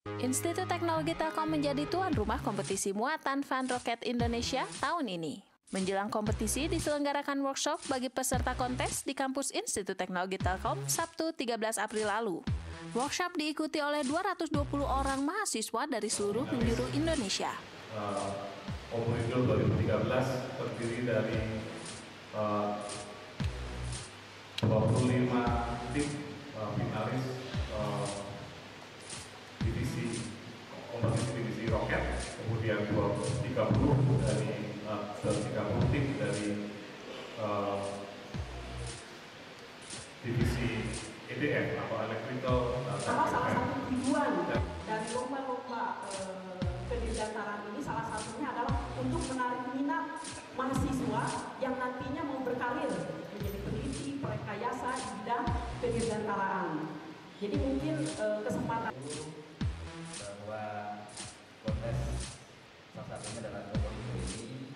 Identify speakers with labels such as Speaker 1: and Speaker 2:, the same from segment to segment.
Speaker 1: Institut Teknologi Telkom menjadi tuan rumah kompetisi muatan Fun Rocket Indonesia tahun ini. Menjelang kompetisi diselenggarakan workshop bagi peserta kontes di kampus Institut Teknologi Telkom Sabtu 13 April lalu. Workshop diikuti oleh 220 orang mahasiswa dari seluruh penjuru Indonesia.
Speaker 2: Open 2013 terdiri dari 25 tim finalis kompetisi divisi roket, kemudian 30 tim dari divisi EDF atau electrical.
Speaker 3: Salah satu tujuan dari lomba-lomba kedirgantaraan ini salah satunya adalah untuk menarik minat mahasiswa yang nantinya mau berkarir menjadi peneliti, rekayasa di bidang kedirgantaraan. Jadi mungkin kesempatan
Speaker 4: bahwa kontes salah satunya dalam kompetisi ini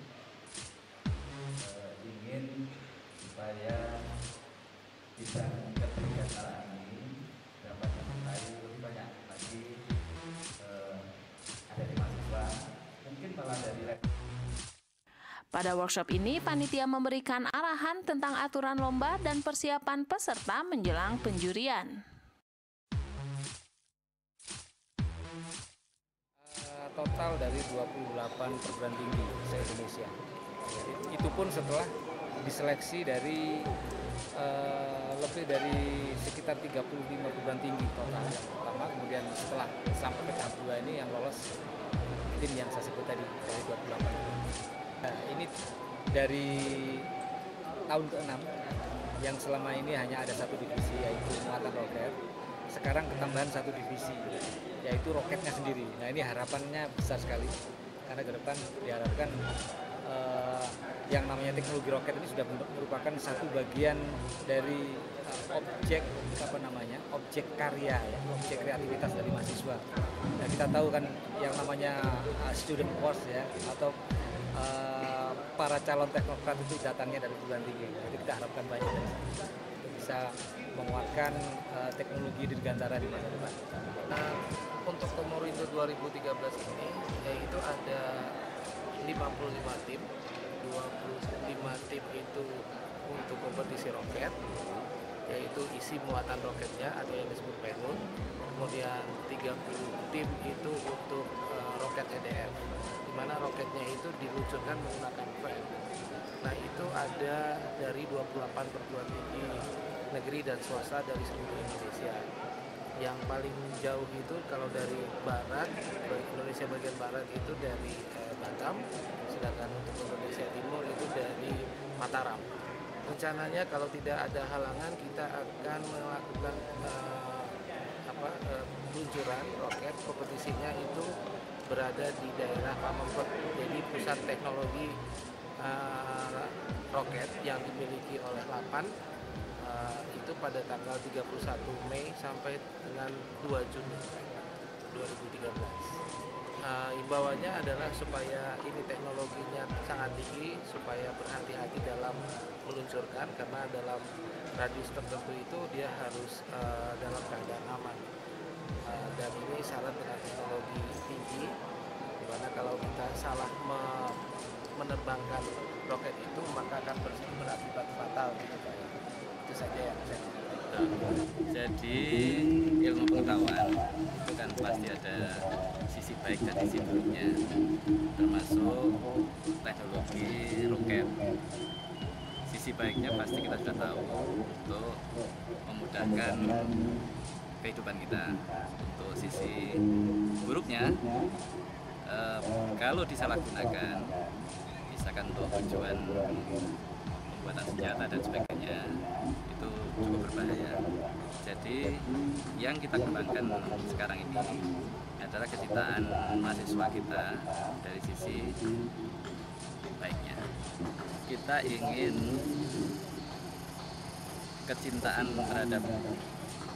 Speaker 4: ingin supaya bidang kedirgantaraan ini dapat mengetahui lebih banyak lagi ada di mahasiswa, mungkin malah dari
Speaker 1: Pada workshop ini, panitia memberikan arahan tentang aturan lomba dan persiapan peserta menjelang penjurian.
Speaker 5: Total dari 28 perguruan tinggi se-Indonesia. Itu pun setelah diseleksi dari lebih dari sekitar 35 perguruan tinggi total yang pertama, kemudian setelah sampai ke tahap 2 ini yang lolos tim yang saya sebut tadi dari 28. Nah, ini dari tahun ke-6 yang selama ini hanya ada satu divisi yaitu muatan roket. Sekarang ketambahan satu divisi yaitu roketnya sendiri. Nah, ini harapannya besar sekali karena ke depan diharapkan yang namanya teknologi roket ini sudah merupakan satu bagian dari objek karya ya, objek kreativitas dari mahasiswa. Nah, kita tahu kan yang namanya student force ya atau para calon teknokrat itu datangnya dari perguruan tinggi. Jadi kita harapkan banyak dari sana bisa menguatkan teknologi dirgantara di masa depan.
Speaker 6: Nah, untuk Komorindo 2013 ini yaitu ada 55 tim, 25 tim itu untuk kompetisi roket, yaitu isi muatan roketnya atau yang disebut payload. Kemudian 30 tim itu untuk roket EDF, di mana roketnya itu diluncurkan menggunakan fan. Nah, itu ada dari 28 perguruan tinggi negeri dan swasta dari seluruh Indonesia. Yang paling jauh itu kalau dari barat, Indonesia bagian barat itu dari Batam, sedangkan untuk Indonesia Timur itu dari Mataram. Rencananya kalau tidak ada halangan kita akan melakukan peluncuran roket. Kompetisinya itu berada di daerah Pamengpek, jadi pusat teknologi roket yang dimiliki oleh LAPAN. Itu pada tanggal 31 Mei sampai dengan 2 Juni 2013. Imbauannya adalah supaya ini teknologinya sangat tinggi, supaya berhati-hati dalam meluncurkan karena dalam radius tertentu itu dia harus dalam keadaan aman. Dan ini syarat dengan teknologi tinggi, di mana kalau kita salah menerbangkan roket itu maka akan berakibat fatal gitu Pak. Itu saja yang saya katakan.
Speaker 4: Jadi ilmu pengetahuan itu kan pasti ada sisi baik dan sisi buruknya, termasuk teknologi roket. Sisi baiknya pasti kita sudah tahu untuk memudahkan kehidupan kita. Untuk sisi buruknya, kalau disalahgunakan, misalkan untuk tujuan pembuatan senjata dan sebagainya, itu cukup berbahaya. Jadi yang kita kembangkan sekarang ini adalah kecintaan mahasiswa kita dari sisi baiknya. Kita ingin kecintaan terhadap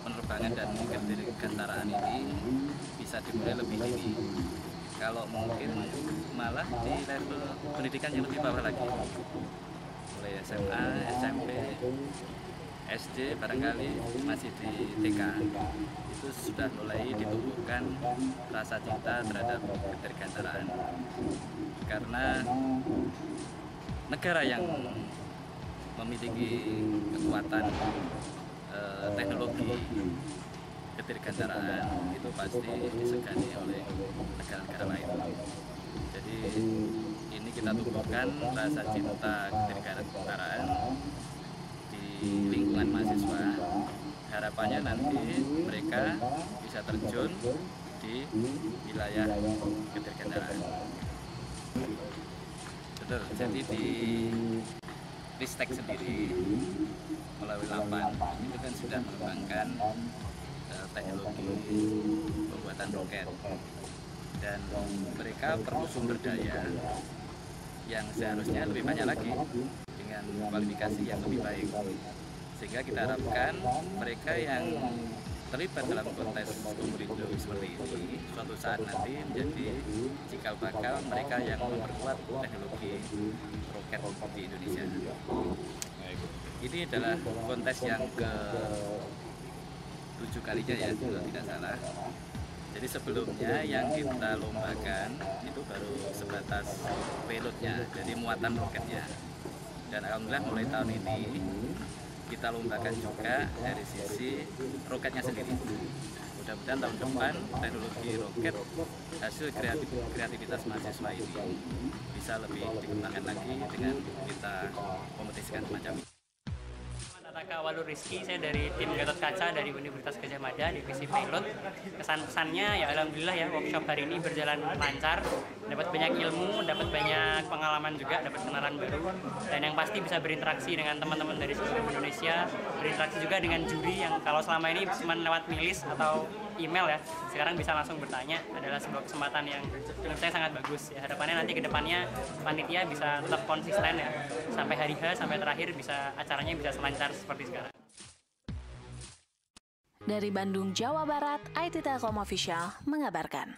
Speaker 4: penerbangan dan kedirgantaraan ini bisa dimulai lebih dini. Kalau mungkin malah di level pendidikan yang lebih bawah lagi, mulai SMA, SMP, SD barangkali masih di TK itu sudah mulai ditumbuhkan rasa cinta terhadap kedirgantaraan, karena negara yang memiliki kekuatan teknologi kedirgantaraan itu pasti disegani oleh negara-negara lain. Jadi ini kita tumbuhkan rasa cinta kedirgantaraan di lingkungan mahasiswa. Harapannya nanti mereka bisa terjun di wilayah kedirgantaraan. Betul, jadi di Ristek sendiri melalui LAPAN itu kan sudah mengembangkan teknologi pembuatan roket, dan mereka perlu sumber daya yang seharusnya lebih banyak lagi dengan kualifikasi yang lebih baik, sehingga kita harapkan mereka yang terlibat dalam kontes Komurindo seperti ini suatu saat nanti menjadi cikal bakal mereka yang memperkuat teknologi roket di Indonesia. Ini adalah kontes yang ke-7 kalinya ya, kalau tidak salah. Jadi sebelumnya yang kita lombakan itu baru sebatas payloadnya, jadi muatan roketnya. Dan alhamdulillah mulai tahun ini kita lombakan juga dari sisi roketnya sendiri. Mudah-mudahan tahun depan teknologi roket hasil kreativitas mahasiswa ini bisa lebih dikembangkan lagi dengan kita kompetisikan semacam ini.
Speaker 7: Raka Walur Rizky, saya dari tim Gatot Kaca dari Universitas Gadjah Mada, divisi pilot. Kesan-pesannya ya alhamdulillah ya, workshop hari ini berjalan lancar, dapat banyak ilmu, dapat banyak pengalaman juga, dapat kenalan baru, dan yang pasti bisa berinteraksi dengan teman-teman dari seluruh Indonesia, berinteraksi juga dengan juri yang kalau selama ini cuma lewat milis atau email ya, sekarang bisa langsung bertanya. Adalah sebuah kesempatan yang menurut saya sangat bagus ya. Harapannya nanti kedepannya panitia bisa tetap konsisten ya, sampai hari H, sampai terakhir bisa acaranya bisa selancar seperti sekarang.
Speaker 1: Dari Bandung, Jawa Barat, IT Telkom Official mengabarkan.